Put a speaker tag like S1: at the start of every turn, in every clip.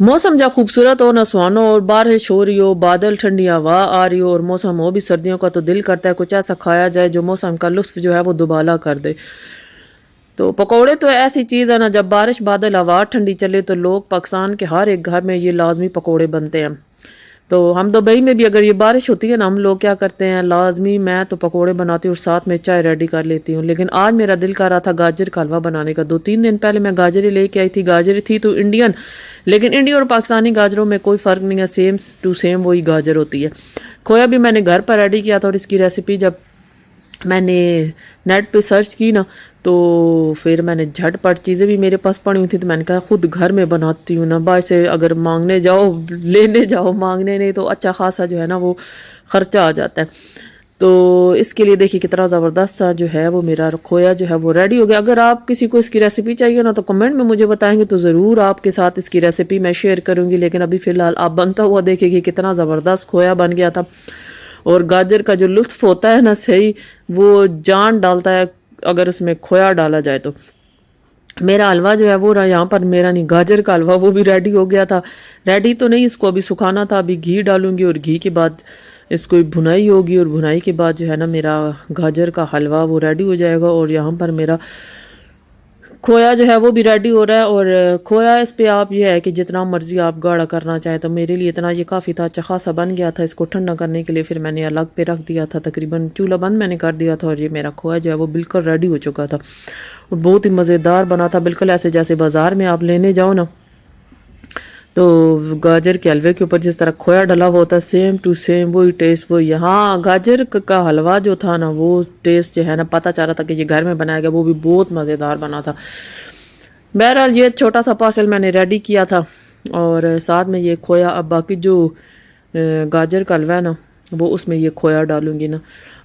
S1: मौसम जब खूबसूरत हो ना, सुहाना हो और बारिश हो रही हो, बादल ठंडी हवा आ रही हो और मौसम हो भी सर्दियों का, तो दिल करता है कुछ ऐसा खाया जाए जो मौसम का लुत्फ जो है वो दुबाला कर दे। तो पकौड़े तो ऐसी चीज़ है ना, जब बारिश बादल हवा ठंडी चले तो लोग पाकिस्तान के हर एक घर में ये लाजमी पकौड़े बनते हैं। तो हम दुबई में भी अगर ये बारिश होती है ना, हम लोग क्या करते हैं लाजमी, मैं तो पकोड़े बनाती हूँ और साथ में चाय रेडी कर लेती हूँ। लेकिन आज मेरा दिल कर रहा था गाजर का हलवा बनाने का। 2-3 दिन पहले मैं गाजरें लेके आई थी। गाजरें थी तो इंडियन, लेकिन इंडियन और पाकिस्तानी गाजरों में कोई फ़र्क नहीं है, सेम टू सेम वही गाजर होती है। खोया भी मैंने घर पर रेडी किया था और इसकी रेसिपी जब मैंने नेट पे सर्च की ना, तो फिर मैंने झटपट चीज़ें भी मेरे पास पड़ी हुई थी, तो मैंने कहा खुद घर में बनाती हूँ ना, बाहर से अगर मांगने जाओ लेने जाओ, मांगने नहीं तो अच्छा खासा जो है ना वो ख़र्चा आ जाता है। तो इसके लिए देखिए कितना ज़बरदस्त सा जो है वो मेरा खोया जो है वो रेडी हो गया। अगर आप किसी को इसकी रेसिपी चाहिए ना तो कमेंट में मुझे बताएंगे, तो ज़रूर आपके साथ इसकी रेसिपी मैं शेयर करूँगी। लेकिन अभी फ़िलहाल आप बनता हुआ देखिए कितना ज़बरदस्त खोया बन गया था। और गाजर का जो लुत्फ होता है ना, सही वो जान डालता है अगर उसमें खोया डाला जाए तो। मेरा हलवा जो है वो रहा यहाँ पर, मेरा नहीं गाजर का हलवा, वो भी रेडी हो गया था। रेडी तो नहीं, इसको अभी सुखाना था, अभी घी डालूंगी और घी के बाद इसको भुनाई होगी और भुनाई के बाद जो है ना मेरा गाजर का हलवा वो रेडी हो जाएगा। और यहाँ पर मेरा खोया जो है वो भी रेडी हो रहा है। और खोया इस पे आप ये है कि जितना मर्जी आप गाढ़ा करना चाहे, तो मेरे लिए इतना ये काफ़ी था, अच्छा खासा बन गया था। इसको ठंडा करने के लिए फिर मैंने अलग पे रख दिया था, तकरीबन चूल्हा बंद मैंने कर दिया था। और ये मेरा खोया जो है वो बिल्कुल रेडी हो चुका था और बहुत ही मज़ेदार बना था, बिल्कुल ऐसे जैसे बाज़ार में आप लेने जाओ ना, तो गाजर के हलवे के ऊपर जिस तरह खोया डला हुआ होता है, सेम टू सेम वही टेस्ट वो यहाँ गाजर का हलवा जो था ना, वो टेस्ट जो है ना पता चल रहा था कि ये घर में बनाया गया, वो भी बहुत मज़ेदार बना था। बहरहाल ये छोटा सा पार्सल मैंने रेडी किया था और साथ में ये खोया, अब बाकी जो गाजर का हलवा है ना वो उसमें ये खोया डालूंगी ना।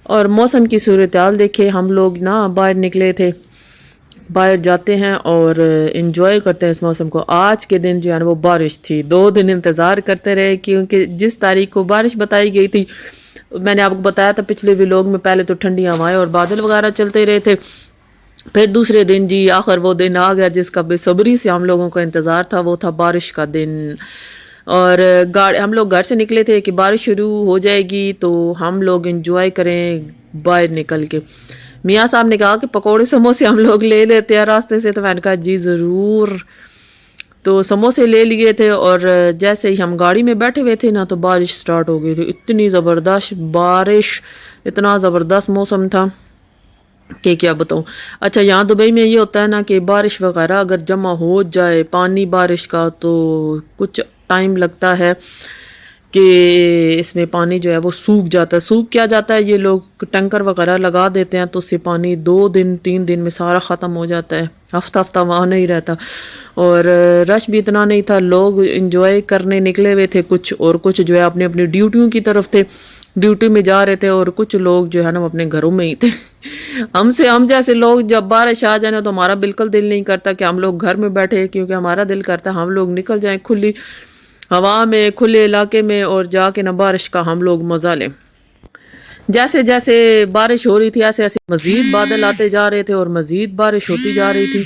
S1: और मौसम की सूरत हाल देखिए, हम लोग ना बाहर निकले थे, बाहर जाते हैं और इन्जॉय करते हैं इस मौसम को। आज के दिन जो है ना वो बारिश थी, 2 दिन इंतज़ार करते रहे क्योंकि जिस तारीख को बारिश बताई गई थी, मैंने आपको बताया था पिछले व्लॉग में, पहले तो ठंडी हवाएं और बादल वगैरह चलते रहे थे। फिर दूसरे दिन जी आखिर वो दिन आ गया जिसका बेसब्री से हम लोगों का इंतज़ार था, वो था बारिश का दिन। और हम लोग घर से निकले थे कि बारिश शुरू हो जाएगी तो हम लोग इंजॉय करें बाहर निकल के। मियाँ साहब ने कहा कि पकोड़े समोसे हम लोग ले लेते हैं रास्ते से, तो मैंने कहा जी ज़रूर। तो समोसे ले लिए थे और जैसे ही हम गाड़ी में बैठे हुए थे ना, तो बारिश स्टार्ट हो गई थी। इतनी ज़बरदस्त बारिश, इतना ज़बरदस्त मौसम था कि क्या बताऊँ। अच्छा, यहाँ दुबई में ये होता है ना कि बारिश वगैरह अगर जमा हो जाए पानी बारिश का, तो कुछ टाइम लगता है कि इसमें पानी जो है वो सूख जाता है। सूख क्या जाता है, ये लोग टैंकर वगैरह लगा देते हैं, तो उससे पानी 2-3 दिन में सारा ख़त्म हो जाता है, हफ्ता हफ्ता वहाँ नहीं रहता। और रश भी इतना नहीं था, लोग इंजॉय करने निकले हुए थे कुछ, और कुछ जो है अपनी अपनी ड्यूटियों की तरफ थे, ड्यूटी में जा रहे थे। और कुछ लोग जो है ना वो अपने घरों में ही थे। हम जैसे लोग जब बारिश आ जाए ना, तो हमारा बिल्कुल दिल नहीं करता कि हम लोग घर में बैठे, क्योंकि हमारा दिल करता है हम लोग निकल जाएं खुली हवा में, खुले इलाके में, और जाके ना बारिश का हम लोग मज़ा लें। जैसे जैसे बारिश हो रही थी ऐसे ऐसे मज़ीद बादल आते जा रहे थे और मज़ीद बारिश होती जा रही थी।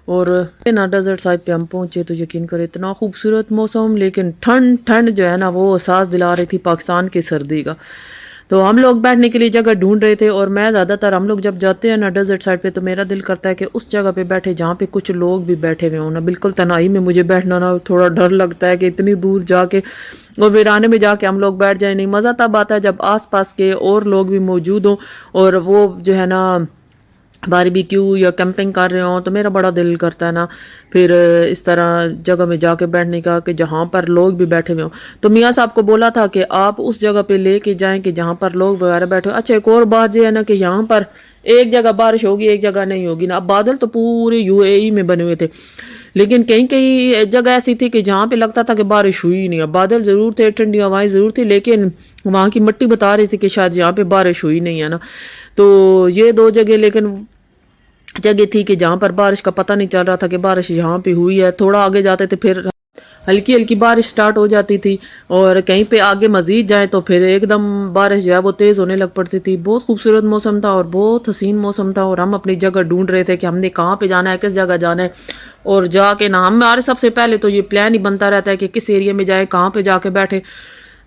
S1: और ना डेजर्ट साइड पे हम पहुंचे तो यकीन करें इतना खूबसूरत मौसम, लेकिन ठंड ठंड जो है ना वो एहसास दिला रही थी पाकिस्तान की सर्दी का। तो हम लोग बैठने के लिए जगह ढूंढ रहे थे, और मैं ज़्यादातर हम लोग जब जाते हैं ना डेजर्ट साइड पे, तो मेरा दिल करता है कि उस जगह पे बैठे जहाँ पे कुछ लोग भी बैठे हुए हों ना। बिल्कुल तन्हाई में मुझे बैठना ना थोड़ा डर लगता है कि इतनी दूर जाके और वीराने में जाके हम लोग बैठ जाए। नहीं, मज़ा तब आता है जब आस पास के और लोग भी मौजूद हों और वो जो है ना बारबेक्यू या कैंपिंग कर रहे हो, तो मेरा बड़ा दिल करता है ना फिर इस तरह जगह में जाके बैठने का कि जहाँ पर लोग भी बैठे हुए हों। तो मियाँ साहब को बोला था कि आप उस जगह पे लेके जाएं कि जहाँ पर लोग वगैरह बैठे हो। अच्छा, एक और बात ये है ना कि यहाँ पर एक जगह बारिश होगी एक जगह नहीं होगी ना। अब बादल तो पूरे यूएई में बने हुए थे, लेकिन कहीं कहीं जगह ऐसी थी कि जहाँ पे लगता था कि बारिश हुई ही नहीं। अब बादल ज़रूर थे, ठंडी हवाएं ज़रूर थी, लेकिन वहाँ की मिट्टी बता रही थी कि शायद यहाँ पे बारिश हुई नहीं है ना। तो ये 2 जगह लेकिन जगह थी कि जहाँ पर बारिश का पता नहीं चल रहा था कि बारिश यहाँ पे हुई है। थोड़ा आगे जाते थे फिर हल्की हल्की बारिश स्टार्ट हो जाती थी, और कहीं पे आगे मजीद जाए तो फिर एकदम बारिश जो है वो तेज़ होने लग पड़ती थी। बहुत खूबसूरत मौसम था और बहुत हसीन मौसम था, और हम अपनी जगह ढूंढ रहे थे कि हमने कहाँ पे जाना है, किस जगह जाना है। اور جا کے نا ہمارے سب سے پہلے تو یہ پلان ہی بنتا رہتا ہے کہ کس ایریا میں جائیں، کہاں پہ جا کے بیٹھے.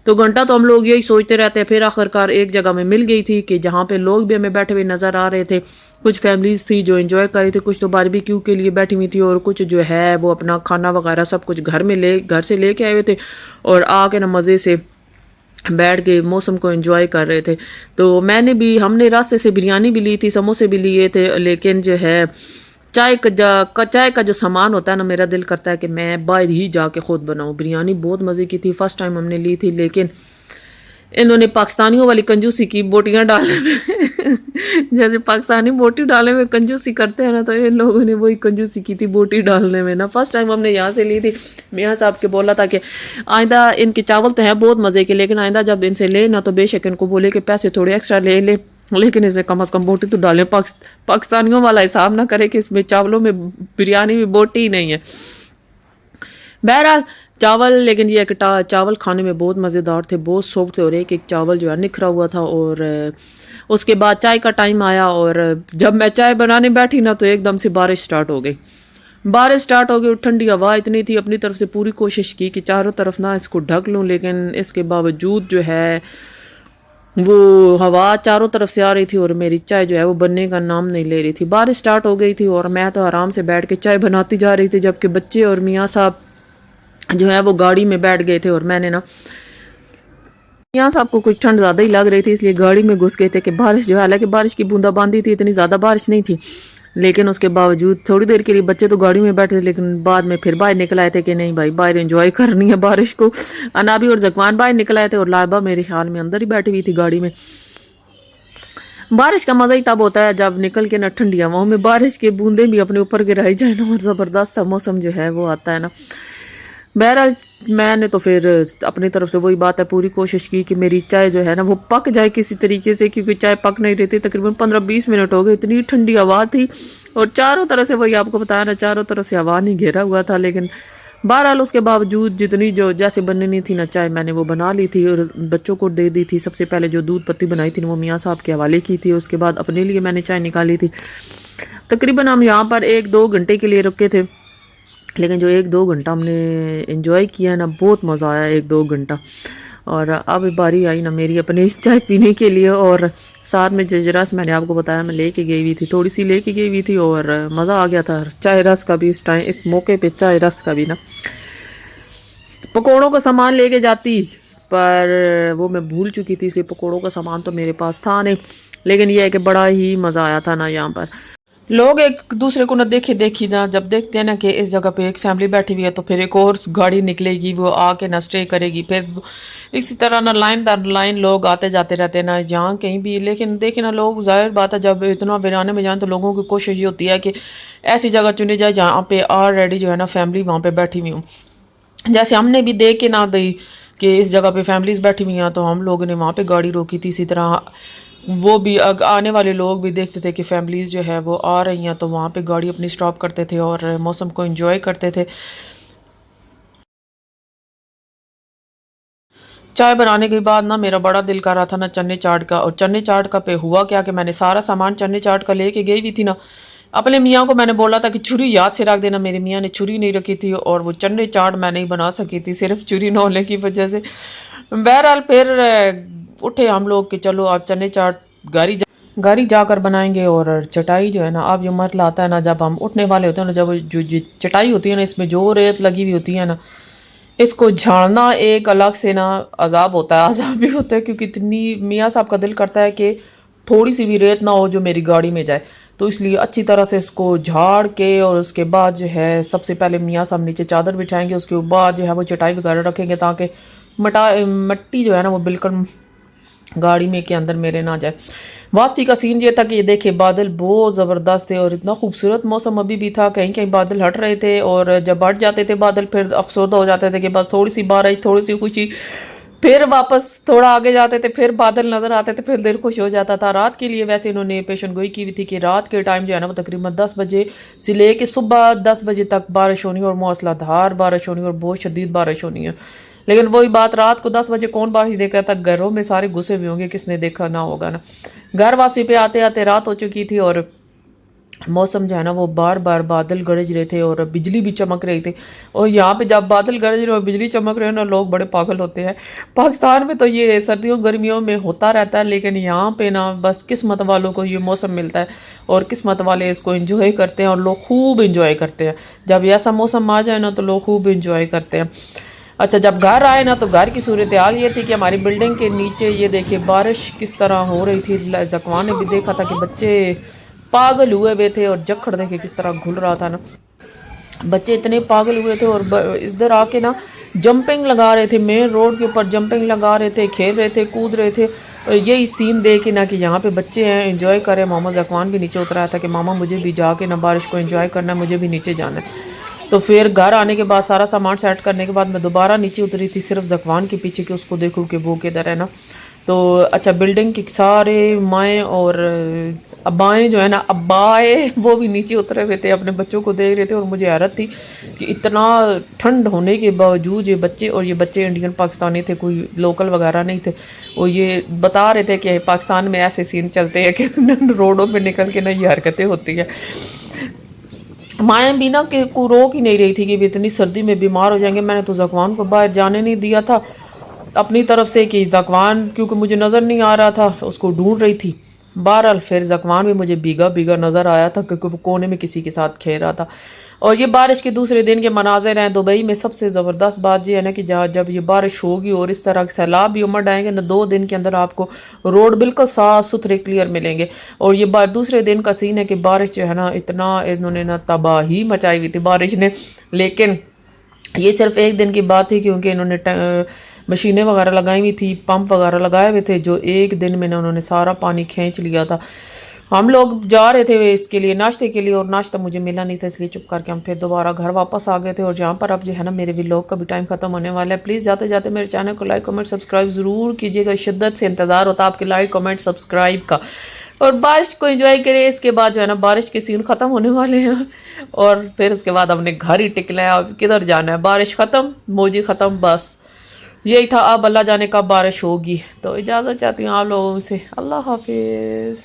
S1: تو گھنٹہ تو ہم لوگ یہی سوچتے رہتے ہیں. پھر آخرکار ایک جگہ میں مل گئی تھی کہ جہاں پہ لوگ بھی ہمیں بیٹھے ہوئے نظر آ رہے تھے. کچھ فیملیز تھی جو انجوائے کر رہی تھی، کچھ تو باربیکیو کے لیے بیٹھی ہوئی تھی، اور کچھ جو ہے وہ اپنا کھانا وغیرہ سب کچھ گھر سے لے کے آئے ہوئے تھے اور آ کے نا مزے سے بیٹھ کے موسم کو انجوائے کر رہے تھے. تو ہم نے راستے سے بریانی بھی لی تھی، سموسے بھی لیے تھے، لیکن جو ہے چائے کا جو سامان ہوتا ہے نا، میرا دل کرتا ہے کہ میں باہر ہی جا کے خود بناؤں. بریانی بہت مزے کی تھی، فرسٹ ٹائم ہم نے لی تھی، لیکن انہوں نے پاکستانیوں والی کنجوسی کی بوٹیاں ڈالنے میں جیسے پاکستانی بوٹی ڈالنے میں کنجوسی کرتے ہیں نا، تو ان لوگوں نے وہی کنجوسی کی تھی بوٹی ڈالنے میں نا. فرسٹ ٹائم ہم نے یہاں سے لی تھی. میاں صاحب کے بولا تھا کہ آئندہ ان کے چاول تو ہیں بہت مزے کے، لیکن آئندہ جب ان سے لے نا تو بے شک ان کو بولے کہ پیسے تھوڑے ایکسٹرا لے لے، لیکن اس میں کم از کم بوٹی تو ڈالیں. پاکستانیوں والا حساب نہ کرے کہ اس میں چاولوں میں بریانی میں بوٹی ہی نہیں ہے. بہرحال چاول، لیکن یہ کہ چاول کھانے میں بہت مزیدار تھے، بہت سافٹ تھے، اور ایک چاول جو ہے نکھرا ہوا تھا. اور اس کے بعد چائے کا ٹائم آیا، اور جب میں چائے بنانے بیٹھی نا تو ایک دم سے بارش سٹارٹ ہو گئی. اور ٹھنڈی ہوا اتنی تھی. اپنی طرف سے پوری کوشش کی کہ چاروں طرف نہ اس کو ڈھک لوں، لیکن اس کے باوجود جو ہے وہ ہوا چاروں طرف سے آ رہی تھی اور میری چائے جو ہے وہ بننے کا نام نہیں لے رہی تھی. بارش سٹارٹ ہو گئی تھی اور میں تو آرام سے بیٹھ کے چائے بناتی جا رہی تھی، جبکہ بچے اور میاں صاحب جو ہے وہ گاڑی میں بیٹھ گئے تھے. اور میں نے نا میاں صاحب کو کچھ ٹھنڈ زیادہ ہی لگ رہی تھی، اس لیے گاڑی میں گھس گئے تھے کہ بارش جو ہے، حالانکہ بارش کی بوندا باندی تھی، اتنی زیادہ بارش نہیں تھی، لیکن اس کے باوجود تھوڑی دیر کے لیے بچے تو گاڑی میں بیٹھے تھے، لیکن بعد میں پھر باہر نکل آئے تھے کہ نہیں بھائی باہر انجوائے کرنی ہے بارش کو. انابی اور زکوان باہر نکل آئے تھے، اور لائبہ میرے خیال میں اندر ہی بیٹھی ہوئی تھی گاڑی میں. بارش کا مزہ ہی تب ہوتا ہے جب نکل کے نا ٹھنڈی ہواؤں میں بارش کے بوندیں بھی اپنے اوپر گرائی جائیں نا، اور زبردست سا موسم جو ہے وہ آتا ہے نا. بہرحال میں نے تو پھر اپنی طرف سے وہی بات ہے، پوری کوشش کی کہ میری چائے جو ہے نا وہ پک جائے کسی طریقے سے، کیونکہ چائے پک نہیں رہی تھی. تقریباً 15-20 منٹ ہو گئے، اتنی ٹھنڈی ہوا تھی، اور چاروں طرف سے وہی آپ کو بتایا نا، چاروں طرف سے ہوا نہیں گھیرا ہوا تھا. لیکن بہرحال اس کے باوجود جتنی جو جیسے بننی تھی نا چائے، میں نے وہ بنا لی تھی اور بچوں کو دے دی تھی. سب سے پہلے جو دودھ پتی بنائی تھی وہ میاں صاحب کے حوالے کی تھی، اس کے بعد اپنے لیے میں نے چائے نکالی تھی. تقریباً ہم یہاں پر 1-2 گھنٹے کے لیے رکے تھے، لیکن جو 1-2 گھنٹہ ہم نے انجوائے کیا نا، بہت مزہ آیا 1-2 گھنٹہ. اور اب باری آئی نا میری اپنے چائے پینے کے لیے، اور ساتھ میں جو رس میں نے آپ کو بتایا میں لے کے گئی ہوئی تھی، تھوڑی سی لے کے گئی ہوئی تھی، اور مزہ آ گیا تھا چائے رس کا بھی. اس موقع پہ چائے رس کا بھی نا. پکوڑوں کا سامان لے کے جاتی، پر وہ میں بھول چکی تھی، اس لیے پکوڑوں کا سامان تو میرے پاس تھا نہیں. لیکن یہ ہے کہ بڑا ہی مزہ آیا تھا نا یہاں پر. لوگ ایک دوسرے کو نہ دیکھی نا، جب دیکھتے ہیں نا کہ اس جگہ پہ ایک فیملی بیٹھی ہوئی ہے تو پھر ایک اور گاڑی نکلے گی، وہ آ کے نہ اسٹے کرے گی. پھر اسی طرح نہ لائن در لائن لوگ آتے جاتے رہتے ہیں نا جہاں کہیں بھی. لیکن دیکھیں نا لوگ، ظاہر بات ہے جب اتنا ویرانے میں جائیں تو لوگوں کی کوشش یہ ہوتی ہے کہ ایسی جگہ چنی جائے جہاں پہ آلریڈی جو ہے نا فیملی وہاں پہ بیٹھی ہوئی ہوں. جیسے ہم نے بھی دیکھ کے نا بھائی کہ اس جگہ پہ فیملیز بیٹھی ہوئی ہیں، تو ہم لوگوں نے وہاں پہ گاڑی روکی تھی. اسی طرح وہ بھی آنے والے لوگ بھی دیکھتے تھے کہ فیملیز جو ہے وہ آ رہی ہیں، تو وہاں پہ گاڑی اپنی سٹاپ کرتے تھے اور موسم کو انجوائے کرتے تھے. چائے بنانے کے بعد نا میرا بڑا دل کر رہا تھا نا چنے چاٹ کا. اور چنے چاٹ کا پہ ہوا کیا کہ میں نے سارا سامان چنے چاٹ کا لے کے گئی ہوئی تھی نا. اپنے میاں کو میں نے بولا تھا کہ چھری یاد سے رکھ دینا، میرے میاں نے چھری نہیں رکھی تھی، اور وہ چنے چاٹ میں نہیں بنا سکی تھی صرف چھری نہ ہونے کی وجہ سے. بہرحال پھر اٹھے ہم لوگ کہ چلو آپ چنے چاٹ گاڑی جا کر بنائیں گے. اور چٹائی جو ہے نا، اب جو مرحلہ آتا ہے نا جب ہم اٹھنے والے ہوتے ہیں نا، جب جو چٹائی ہوتی ہے نا اس میں جو ریت لگی ہوئی ہوتی ہے نا، اس کو جھاڑنا ایک الگ سے نا عذاب ہوتا ہے، عذاب بھی ہوتا ہے، کیونکہ اتنی میاں صاحب کا دل کرتا ہے کہ تھوڑی سی بھی ریت نہ ہو جو میری گاڑی میں جائے. تو اس لیے اچھی طرح سے اس کو جھاڑ کے، اور اس کے بعد جو ہے سب سے پہلے میاں صاحب نیچے چادر بٹھائیں گے، اس کے بعد جو ہے وہ چٹائی وغیرہ رکھیں گے تاکہ مٹی جو ہے نا وہ بالکل گاڑی میں کے اندر میرے نہ جائے. واپسی کا سین یہ تھا کہ یہ دیکھے بادل بہت زبردست تھے، اور اتنا خوبصورت موسم ابھی بھی تھا. کہیں کہیں بادل ہٹ رہے تھے، اور جب ہٹ جاتے تھے بادل پھر افسردہ ہو جاتے تھے کہ بس تھوڑی سی بارش، تھوڑی سی خوشی. پھر واپس تھوڑا آگے جاتے تھے، پھر بادل نظر آتے تھے، پھر دل خوش ہو جاتا تھا. رات کے لیے ویسے انہوں نے پیشن گوئی کی ہوئی تھی کہ رات کے ٹائم جو ہے نا وہ تقریباً 10 بجے سے لے کے صبح 10 بجے تک بارش ہونی، اور موسلا دھار بارش ہونی، اور بہت شدید بارش ہونی ہے. لیکن وہی بات، رات کو 10 بجے کون بارش دیکھا تھا؟ گھروں میں سارے گھسے ہوئے ہوں گے، کس نے دیکھا نہ ہوگا نا. گھر واپسی پہ آتے آتے رات ہو چکی تھی، اور मौसम जो है ना वो बार बार बादल गरज रहे थे और बिजली भी चमक रही थी। और यहाँ पे जब बादल गरज रहे और बिजली चमक रहे हैं ना, लोग बड़े पागल होते हैं। पाकिस्तान में तो ये सर्दियों गर्मियों में होता रहता है, लेकिन यहाँ पे ना बस किस्मत वालों को ये मौसम मिलता है और किस्मत वाले इसको एंजॉय करते हैं और लोग खूब एंजॉय करते हैं। जब ऐसा मौसम आ जाए ना तो लोग खूब एंजॉय करते हैं। अच्छा, जब घर आए ना तो घर की सूरत हाल ये थी कि हमारी बिल्डिंग के नीचे ये देखिए बारिश किस तरह हो रही थी। जकवान ने भी देखा था कि बच्चे पागल हुए हुए थे और जखड़ देखे किस तरह घुल रहा था ना, बच्चे इतने पागल हुए थे। और इधर आके ना जंपिंग लगा रहे थे, मेन रोड के ऊपर जंपिंग लगा रहे थे, खेल रहे थे, कूद रहे थे। और यही सीन देख के ना कि यहाँ पे बच्चे हैं एंजॉय कर रहे हैं। मोहम्मद जकवान भी नीचे उतरा था कि मामा मुझे भी जाके ना बारिश को एंजॉय करना है, मुझे भी नीचे जाना है। तो फिर घर आने के बाद सारा सामान सेट करने के बाद मैं दोबारा नीचे उतरी थी सिर्फ जकवान के पीछे कि उसको देखूँ कि वो किधर है ना। तो अच्छा, बिल्डिंग के सारे माएँ और अब्बाएँ जो है ना, अब्बाए वो भी नीचे उतरे हुए थे, अपने बच्चों को देख रहे थे। और मुझे हैरत थी कि इतना ठंड होने के बावजूद ये बच्चे, और ये बच्चे इंडियन पाकिस्तानी थे, कोई लोकल वगैरह नहीं थे। और ये बता रहे थे कि पाकिस्तान में ऐसे सीन चलते हैं कि रोडों पे निकल के ना ये हरकतें होती हैं। माएँ भी ना कि को रोक ही नहीं रही थी कि भी इतनी सर्दी में बीमार हो जाएंगे। मैंने तो जकवान को बाहर जाने नहीं दिया था अपनी तरफ से कि जकवान, क्योंकि मुझे नज़र नहीं आ रहा था, उसको ढूंढ रही थी। बहरहाल फिर जकवान भी मुझे भीगा भीगा नज़र आया था क्योंकि वो कोने में किसी के साथ खेल रहा था। और ये बारिश के दूसरे दिन के मनाजिर हैं दुबई में। सबसे ज़बरदस्त बात ये है ना कि जब ये बारिश होगी और इस तरह के सैलाब भी उमड़ आएंगे ना, 2 दिन के अंदर आपको रोड बिल्कुल साफ़ सुथरे क्लियर मिलेंगे। और ये दूसरे दिन का सीन है कि बारिश जो है ना, इतना इन्होंने ना तबाही मचाई हुई थी बारिश ने। लेकिन ये सिर्फ एक दिन की बात थी क्योंकि इन्होंने मशीनें वगैरह लगाई हुई थी, पंप वगैरह लगाए हुए थे, जो एक दिन में ना उन्होंने सारा पानी खींच लिया था। हम लोग जा रहे थे इसके लिए, नाश्ते के लिए, और नाश्ता मुझे मिला नहीं था, इसलिए चुप करके हम फिर दोबारा घर वापस आ गए थे। और जहाँ पर अब जो है ना मेरे व्लॉग का भी टाइम ख़त्म होने वाला है। प्लीज़ जाते जाते मेरे चैनल को लाइक कमेंट सब्सक्राइब ज़रूर कीजिएगा। शिद्दत से इंतज़ार होता है आपके लाइक कमेंट सब्सक्राइब का। और बारिश को एंजॉय करें। इसके बाद जो है ना बारिश के सीन ख़त्म होने वाले हैं और फिर उसके बाद हमने घर ही टिकना है। अब किधर जाना है, बारिश ख़त्म, मौजी ख़त्म, बस यही था। अब अल्लाह जाने कब बारिश होगी। तो इजाज़त चाहती हूँ आप लोगों से। अल्लाह हाफिज़।